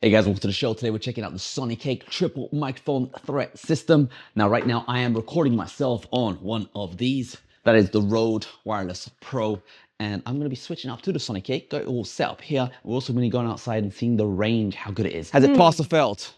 Hey guys, welcome to the show. Today we're checking out the Sonicake triple microphone threat system. Now right now I am recording myself on one of these. That is the Rode Wireless Pro. And I'm going to be switching up to the Sonicake. Got it all set up here. We're also going to be going outside and seeing the range, how good it is. Has it passed or failed?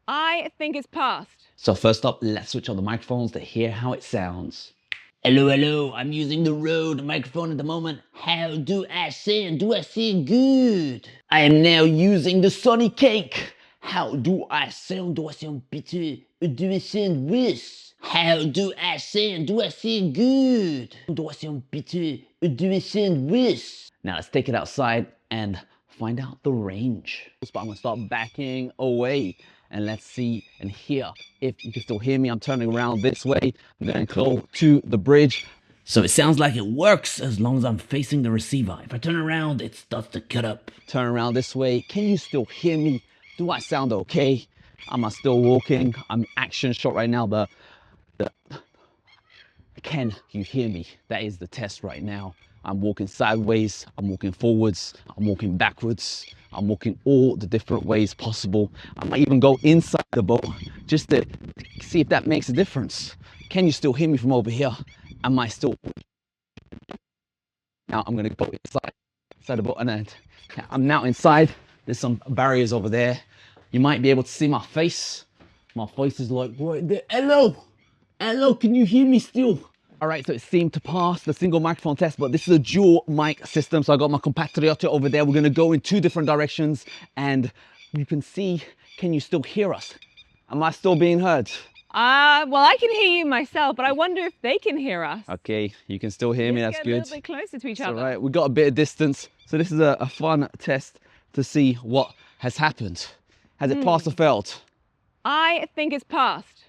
I think it's passed. So first up, let's switch on the microphones to hear how it sounds. Hello, I'm using the Rode microphone at the moment. How do I sound? Do I sound good? I am now using the Sonicake. How do I sound? Do I sound better? Or do I sound worse? How do I sound? Do I sound good? Do I sound better? Or do I sound worse? Now let's take it outside and find out the range. But I'm gonna start backing away and let's see and hear if you can still hear me. I'm turning around this way, I'm going close to the bridge. So it sounds like it works as long as I'm facing the receiver. If I turn around, it starts to cut up. Turn around this way. Can you still hear me? Do I sound okay? Am I still walking? I'm action shot right now. Can you hear me? That is the test right now. I'm walking sideways, I'm walking forwards, I'm walking backwards, I'm walking all the different ways possible. I might even go inside the boat just to see if that makes a difference. Can you still hear me from over here? Am I still? Now I'm gonna go inside the boat, and then I'm now inside. There's some barriers over there. You might be able to see my face. My face is like right there. Hello, can you hear me still? All right, so it seemed to pass the single microphone test, but this is a dual mic system. So I got my compatriota over there. We're gonna go in two different directions and you can see, can you still hear us? Am I still being heard? Well, I can hear you myself, but I wonder if they can hear us. Okay, you can still hear me, that's get good. A little bit closer to each other. All right, we got a bit of distance. So this is a fun test to see what has happened. Has it passed or failed? I think it's passed.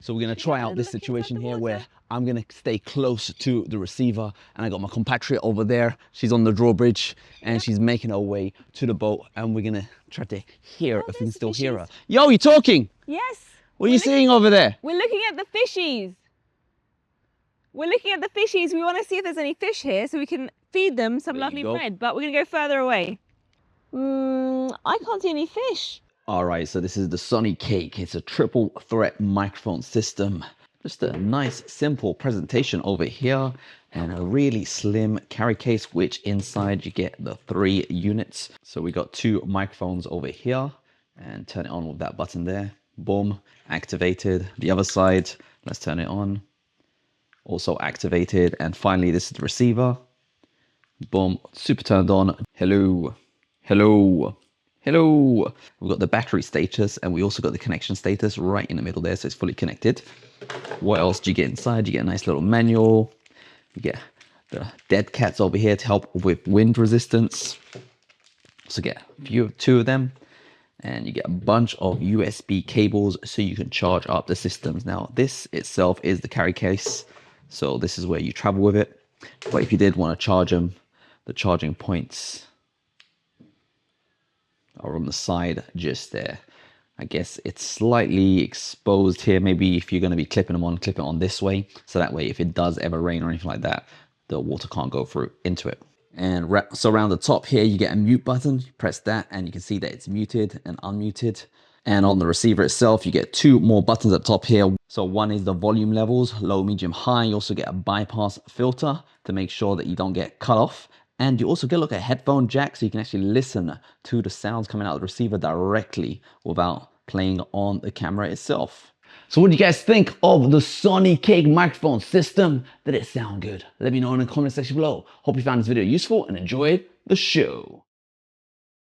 So we're gonna try out this situation here where I'm gonna stay close to the receiver and I got my compatriot over there. She's on the drawbridge and she's making her way to the boat and we're gonna try to hear if we can still hear her. Yo, you talking? Yes. What are you seeing over there? We're looking at the fishies. We're looking at the fishies. We want to see if there's any fish here so we can feed them some lovely bread, but we're gonna go further away. I can't see any fish. All right, so this is the Sonicake. It's a triple threat microphone system. Just a nice, simple presentation over here and a really slim carry case, which inside you get the 3 units. So we got 2 microphones over here and turn it on with that button there. Boom, activated. The other side, let's turn it on. Also activated. And finally, this is the receiver. Boom, super turned on. Hello. We've got the battery status and we also got the connection status right in the middle there, so it's fully connected. What else do you get inside? You get a nice little manual. You get the dead cats over here to help with wind resistance. So get two of them, and you get a bunch of USB cables so you can charge up the systems. Now this itself is the carry case, so this is where you travel with it. But if you did want to charge them, the charging points are on the side just there. I guess it's slightly exposed here. Maybe if you're going to be clipping them on, clip it on this way, so that way if it does ever rain or anything like that, the water can't go through into it. And so around the top here you get a mute button. You press that and you can see that it's muted and unmuted. And on the receiver itself you get 2 more buttons at the top here. So one is the volume levels, low, medium, high. You also get a bypass filter to make sure that you don't get cut off. And you also get a headphone jack, so you can actually listen to the sounds coming out of the receiver directly without playing on the camera itself. So what do you guys think of the Sonicake microphone system? Did it sound good? Let me know in the comment section below. Hope you found this video useful and enjoyed the show.